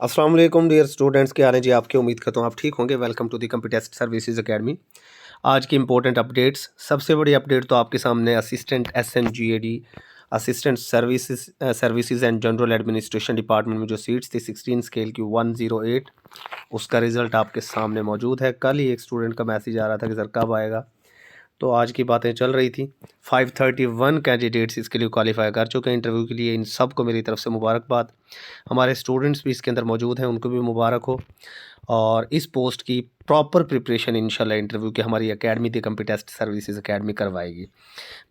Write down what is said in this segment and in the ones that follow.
अस्सलाम वालेकुम dear students, क्या हाल है जी आपके। उम्मीद करता हूँ आप ठीक होंगे। Welcome to the computer test services academy. आज की इंपॉर्टेंट अपडेट्स। सबसे बड़ी अपडेट तो आपके सामने assistant SNGAD assistant services and general administration department में जो सीट्स थी 16 स्केल की 108, उसका रिज़ल्ट आपके सामने मौजूद है। कल ही एक स्टूडेंट का मैसेज आ रहा था कि सर कब आएगा, तो आज की बातें चल रही थी। 531 कैंडिडेट्स इसके लिए क्वालिफाई कर चुके हैं इंटरव्यू के लिए। इन सब को मेरी तरफ से मुबारकबाद। हमारे स्टूडेंट्स भी इसके अंदर मौजूद हैं, उनको भी मुबारक हो। और इस पोस्ट की प्रॉपर प्रिपरेशन इंशाल्लाह इंटरव्यू की हमारी academy the computer test services academy करवाएगी।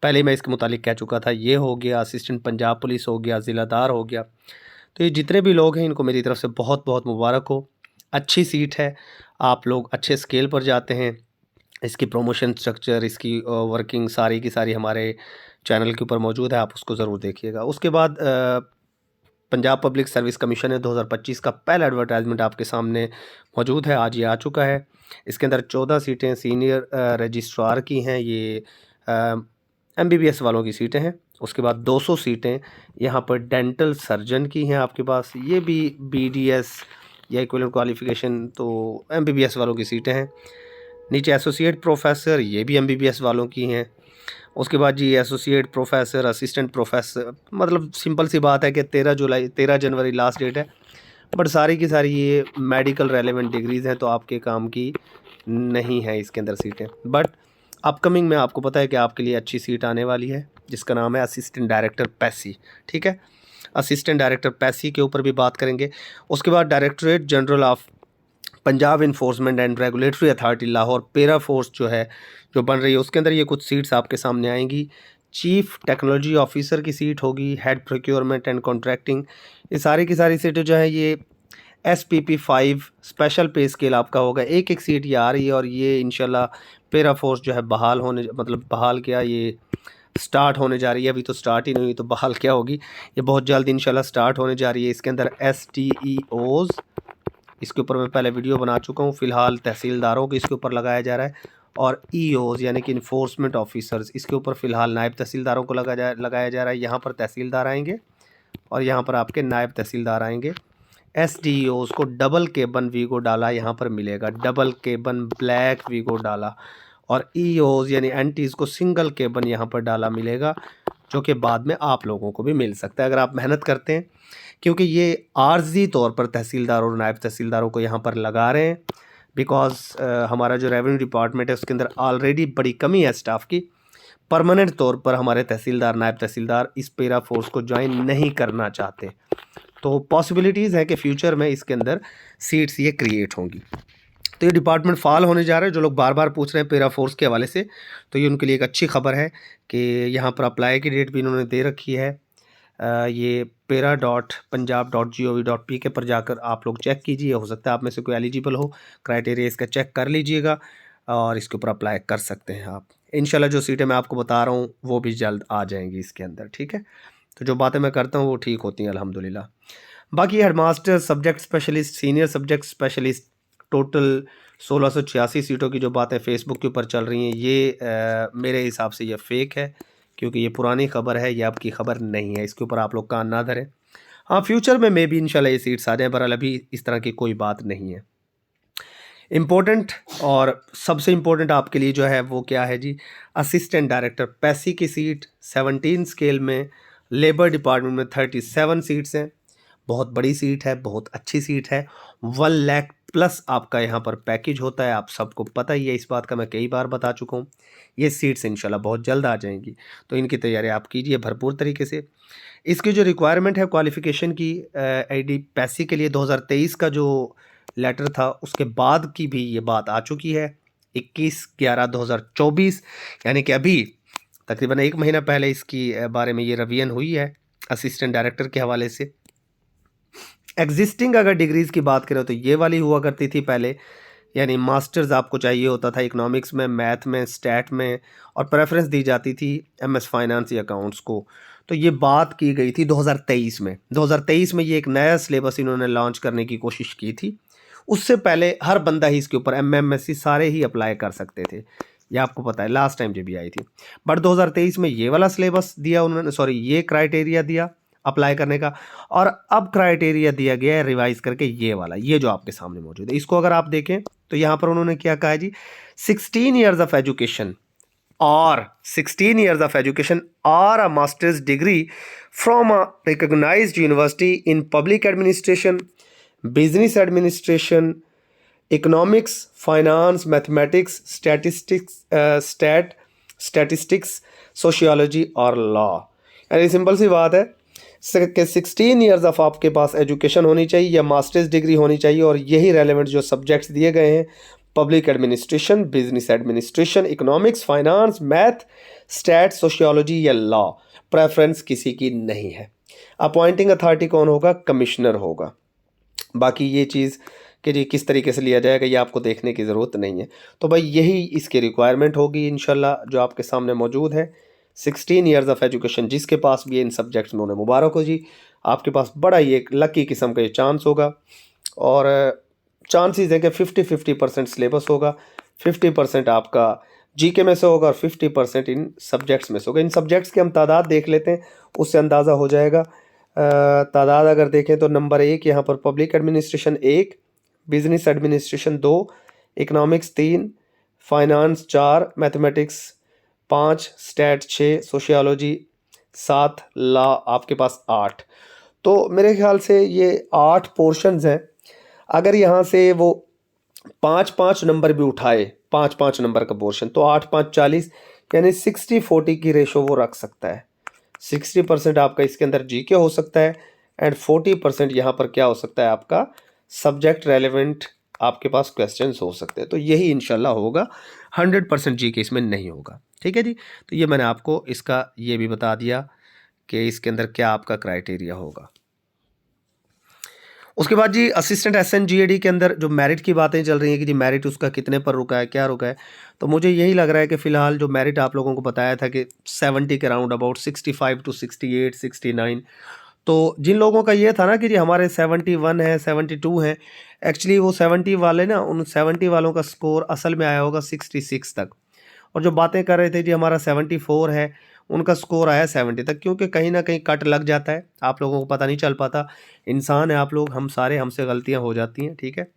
पहले मैं इसके मुतालिक कह चुका था, ये हो गया, असिस्टेंट पंजाब पुलिस हो गया, ज़िलादार हो गया। तो ये जितने भी लोग हैं इनको मेरी तरफ से बहुत बहुत मुबारक हो। अच्छी सीट है, आप लोग अच्छे स्केल पर जाते हैं। इसकी प्रमोशन स्ट्रक्चर, इसकी वर्किंग सारी की सारी हमारे चैनल के ऊपर मौजूद है, आप उसको ज़रूर देखिएगा। उसके बाद पंजाब पब्लिक सर्विस कमीशन है 2025 का पहला एडवर्टाइजमेंट आपके सामने मौजूद है, आज ये आ चुका है। इसके अंदर 14 सीटें सीनियर रजिस्ट्रार की हैं, ये MBBS वालों की सीटें हैं। उसके बाद 200 सीटें यहाँ पर डेंटल सर्जन की हैं आपके पास, ये भी BDS या इक्विवेलेंट क्वालिफिकेशन, तो MBBS वालों की सीटें हैं। नीचे एसोसिएट प्रोफेसर, ये भी MBBS वालों की हैं। उसके बाद जी एसोसिएट प्रोफेसर, असिस्टेंट प्रोफेसर, मतलब सिंपल सी बात है कि 13 जनवरी लास्ट डेट है। बट सारी की सारी ये मेडिकल रेलेवेंट डिग्रीज़ हैं, तो आपके काम की नहीं है इसके अंदर सीटें। बट अपकमिंग में आपको पता है कि आपके लिए अच्छी सीट आने वाली है, जिसका नाम है असिस्टेंट डायरेक्टर पैसी। ठीक है, असिस्टेंट डायरेक्टर पैसी के ऊपर भी बात करेंगे। उसके बाद directorate general of Punjab enforcement and regulatory authority Lahore पेरा फोर्स जो बन रही है, उसके अंदर ये कुछ सीट्स आपके सामने आएंगी। चीफ टेक्नोलॉजी ऑफिसर की सीट होगी, हेड प्रोक्योरमेंट एंड कॉन्ट्रैक्टिंग, ये सारी की सारी सीटें जो है ये SPP5 स्पेशल पे स्केल आपका होगा। एक एक सीट ये आ रही है और ये इंशाल्लाह पेरा फोर्स जो है बहाल होने, मतलब बहाल क्या, ये स्टार्ट होने जा रही है। अभी तो स्टार्ट ही नहीं हुई तो बहाल क्या होगी, ये बहुत जल्द इंशाल्लाह स्टार्ट होने जा रही है। इसके अंदर STEOs, इसके ऊपर मैं पहले वीडियो बना चुका हूँ। फ़िलहाल तहसीलदारों को इसके ऊपर लगाया जा रहा है, और EOs यानी कि इन्फोर्समेंट ऑफिसर्स, इसके ऊपर फ़िलहाल नायब तहसीलदारों को लगाया जा रहा है। यहाँ पर तहसीलदार आएंगे और यहाँ पर आपके नायब तहसीलदार आएंगे। SDEOs को डबल केबन वीगो डाला यहाँ पर मिलेगा, डबल केबन ब्लैक वीगो डाला। और EOs यानी एंटीज़ को सिंगल केबन यहाँ पर डाला मिलेगा, जो कि बाद में आप लोगों को भी मिल सकता है अगर आप मेहनत करते हैं, क्योंकि ये आर्जी तौर पर तहसीलदार और नायब तहसीलदारों को यहाँ पर लगा रहे हैं। बिकॉज हमारा जो रेवेन्यू डिपार्टमेंट है उसके अंदर ऑलरेडी बड़ी कमी है स्टाफ की। परमानेंट तौर पर हमारे तहसीलदार, नायब तहसीलदार इस पेरा फोर्स को ज्वाइन नहीं करना चाहते, तो पॉसिबिलिटीज़ है कि फ्यूचर में इसके अंदर सीट्स ये क्रिएट होंगी। तो ये डिपार्टमेंट फाल होने जा रहा है। जो लोग बार बार पूछ रहे हैं पेरा फोर्स के हवाले से, तो ये उनके लिए एक अच्छी खबर है कि यहाँ पर अप्लाई की डेट भी इन्होंने दे रखी है। ये pera.punjab.gov.pk पर जाकर आप लोग चेक कीजिए, हो सकता है आप में से कोई एलिजिबल हो, क्राइटेरिया इसका चेक कर लीजिएगा और इसके ऊपर अप्लाई कर सकते हैं आप। इंशाल्लाह जो सीटें मैं आपको बता रहा हूँ वो भी जल्द आ जाएंगी इसके अंदर। ठीक है, तो जो बातें मैं करता हूँ वो ठीक होती हैं अल्हम्दुलिल्लाह। बाकी headmaster, subject specialist, senior subject specialist, total 1686 सीटों की जो बातें फेसबुक के ऊपर चल रही हैं, ये मेरे हिसाब से ये फेक है, क्योंकि ये पुरानी खबर है, ये आपकी खबर नहीं है। इसके ऊपर आप लोग कान ना धरें। हाँ, फ्यूचर में मे भी इंशाल्लाह ये सीट्स आ जाएँ, बहरहाल अभी इस तरह की कोई बात नहीं है। इम्पोर्टेंट और सबसे इम्पोर्टेंट आपके लिए जो है वो क्या है जी, असिस्टेंट डायरेक्टर पैसी की सीट 17 स्केल में, लेबर डिपार्टमेंट में 37 सीट्स हैं। बहुत बड़ी सीट है, बहुत अच्छी सीट है। 1 लाख प्लस आपका यहाँ पर पैकेज होता है, आप सबको पता ही है, इस बात का मैं कई बार बता चुका हूँ। ये सीट्स इंशाल्लाह बहुत जल्द आ जाएंगी, तो इनकी तैयारी आप कीजिए भरपूर तरीके से। इसकी जो रिक्वायरमेंट है क्वालिफ़िकेशन की, ID पैसी के लिए 2023 का जो लेटर था उसके बाद की भी ये बात आ चुकी है, 21/11/2024, यानी कि अभी तकरीबन 1 महीना पहले इसकी बारे में ये रिवीजन हुई है असिस्टेंट डायरेक्टर के हवाले से। एग्जिस्टिंग अगर डिग्रीज़ की बात करें तो ये वाली हुआ करती थी पहले, यानी मास्टर्स आपको चाहिए होता था इकोनॉमिक्स में, मैथ में, स्टैट में, और प्रेफरेंस दी जाती थी MS फाइनेंस या अकाउंट्स को। तो ये बात की गई थी 2023 में। 2023 में ये एक नया सिलेबस इन्होंने लॉन्च करने की कोशिश की थी। उससे पहले हर बंदा ही इसके ऊपर MMSC सारे ही अप्लाई कर सकते थे, ये आपको पता है, लास्ट टाइम जब भी आई थी। बट 2023 में ये वाला सिलेबस दिया उन्होंने, सॉरी ये क्राइटेरिया दिया, अप्लाई करने का। और अब क्राइटेरिया दिया गया है रिवाइज करके ये वाला, ये जो आपके सामने मौजूद है। इसको अगर आप देखें तो यहाँ पर उन्होंने क्या कहा है जी, 16 ईयर्स ऑफ एजुकेशन और 16 years of education or a master's degree from a recognized university in public administration, business administration, economics, finance, mathematics, statistics, sociology और law। यानी सिंपल सी बात है कि 16 ईयर्स ऑफ आपके पास एजुकेशन होनी चाहिए या मास्टर्स डिग्री होनी चाहिए, और यही रेलेवेंट जो सब्जेक्ट्स दिए गए हैं, public administration, business administration, economics, finance, math, stat, sociology या लॉ। प्रेफरेंस किसी की नहीं है। अपॉइंटिंग अथॉरिटी कौन होगा? कमिश्नर होगा। बाकी ये चीज़ कि जी किस तरीके से लिया जाएगा ये आपको देखने की ज़रूरत नहीं है। तो भाई यही इसकी रिक्वायरमेंट होगी इंशाल्लाह जो आपके सामने मौजूद है। 16 ईयर्स ऑफ एजुकेशन, जिसके पास भी इन सब्जेक्ट्स में, उन्हें मुबारक हो जी, आपके पास बड़ा ही एक लकी किस्म का ये चांस होगा। और चांसेस है कि 50-50% सिलेबस होगा, 50% आपका जीके में से होगा और 50% इन सब्जेक्ट्स में से होगा। इन सब्जेक्ट्स की हम तादाद देख लेते हैं, उससे अंदाज़ा हो जाएगा। तादाद अगर देखें तो नंबर 1 यहाँ पर public administration 1, business administration 2, economics 3, finance 4, mathematics 5, stat 6, sociology 7, law आपके पास 8। तो मेरे ख्याल से ये 8 पोर्शंस हैं। अगर यहाँ से वो 5-5 नंबर भी उठाए, 5-5 नंबर का पोर्शन, तो 8-5 40, यानी 60-40 की रेशो वो रख सकता है। 60% आपका इसके अंदर जीके हो सकता है एंड 40% यहाँ पर क्या हो सकता है, आपका सब्जेक्ट रेलेवेंट आपके पास क्वेश्चंस हो सकते हैं। तो यही इंशाल्लाह होगा, 100% जीके इसमें नहीं होगा। ठीक है जी। तो ये मैंने आपको इसका ये भी बता दिया कि इसके अंदर क्या आपका क्राइटेरिया होगा। उसके बाद जी असिस्टेंट SNGAD के अंदर जो मेरिट की बातें चल रही हैं कि जी मेरिट उसका कितने पर रुका है, क्या रुका है, तो मुझे यही लग रहा है कि फ़िलहाल जो मेरिट आप लोगों को बताया था कि 70 के राउंड अबाउट 65 to 68, 69, तो जिन लोगों का ये था ना कि जी हमारे 71 है, 72 हैं, एक्चुअली वो 70 वाले ना, उन 70 वालों का स्कोर असल में आया होगा 66 तक, और जो बातें कर रहे थे जी हमारा 74 है, उनका स्कोर आया 70 तक, क्योंकि कहीं ना कहीं कट लग जाता है, आप लोगों को पता नहीं चल पाता। इंसान है आप लोग, हम सारे, हमसे गलतियां हो जाती हैं। ठीक है,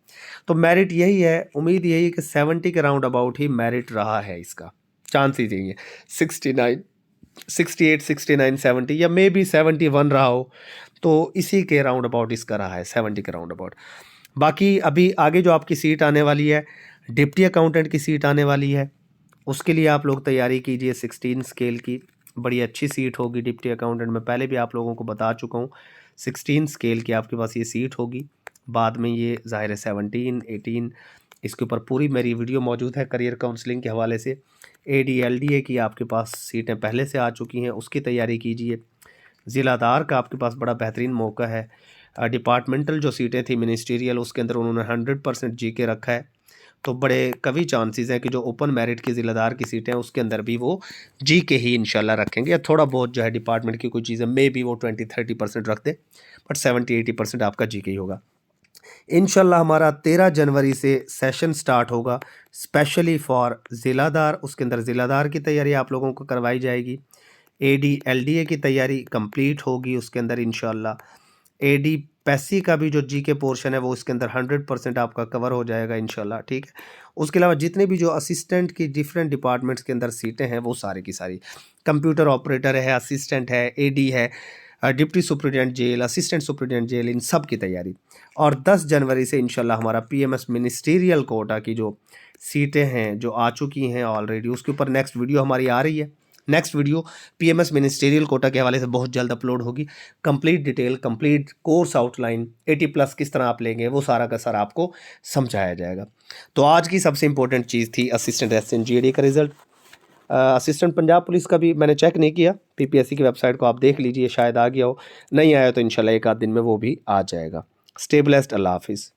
तो मेरिट यही है, उम्मीद यही है कि 70 के राउंड अबाउट ही मेरिट रहा है, इसका चांसेस यही है। 69, 68, 69, 70 या मे बी 71 रहा हो, तो इसी के राउंड अबाउट इसका रहा है, 70 के राउंड अबाउट। बाकी अभी आगे जो आपकी सीट आने वाली है, डिप्टी अकाउंटेंट की सीट आने वाली है, उसके लिए आप लोग तैयारी कीजिए। 16 स्केल की बड़ी अच्छी सीट होगी डिप्टी अकाउंटेंट में, पहले भी आप लोगों को बता चुका हूँ। 16 स्केल की आपके पास ये सीट होगी, बाद में ये ज़ाहिर है 17, 18, इसके ऊपर पूरी मेरी वीडियो मौजूद है करियर काउंसलिंग के हवाले से। AD LDA की आपके पास सीटें पहले से आ चुकी हैं, उसकी तैयारी कीजिए। ज़िलादार का आपके पास बड़ा बेहतरीन मौका है। डिपार्टमेंटल जो सीटें थी मिनिस्टीरियल, उसके अंदर उन्होंने 100% जीके रखा है, तो बड़े कभी चांसेस हैं कि जो ओपन मेरिट की ज़िलादार की सीटें हैं उसके अंदर भी वो जीके ही इंशाल्लाह रखेंगे, या थोड़ा बहुत जो है डिपार्टमेंट की कोई चीज़ें मे बी वो 20-30% रख दे, बट 70-80% आपका जीके ही होगा। इंशाल्लाह हमारा 13 जनवरी से सेशन स्टार्ट होगा स्पेशली फॉर ज़िलादार। उसके अंदर ज़िलादार की तैयारी आप लोगों को करवाई जाएगी। AD LDA की तैयारी कंप्लीट होगी उसके अंदर इंशाल्लाह। AD पैसी का भी जो जीके पोर्शन है वो इसके अंदर 100% आपका कवर हो जाएगा इंशाल्लाह। ठीक है, उसके अलावा जितने भी जो असिस्टेंट की डिफरेंट डिपार्टमेंट्स के अंदर सीटें हैं वो सारी की सारी, कंप्यूटर ऑपरेटर है, असिस्टेंट है, AD है, deputy superintendent jail, assistant superintendent jail, इन सब की तैयारी। और 10 जनवरी से इंशाल्लाह हमारा PMS मिनिस्टीरियल कोटा की जो सीटें हैं जो आ चुकी हैं ऑलरेडी, उसके ऊपर नेक्स्ट वीडियो हमारी आ रही है। Next video PMS ministerial quota के हवाले से बहुत जल्द अपलोड होगी। Complete detail, complete course outline, 80+ किस तरह आप लेंगे वो सारा का सारा आपको समझाया जाएगा। तो आज की सबसे इंपॉर्टेंट चीज़ थी असिस्टेंट SNGAD का रिजल्ट। असिस्टेंट पंजाब पुलिस का भी मैंने चेक नहीं किया, PPSC की वेबसाइट को आप देख लीजिए, शायद आ गया हो, नहीं आया तो इंशाल्लाह एक आध दिन में वो भी आ जाएगा। स्टे ब्लेस्ड, अल्लाह हाफिज़।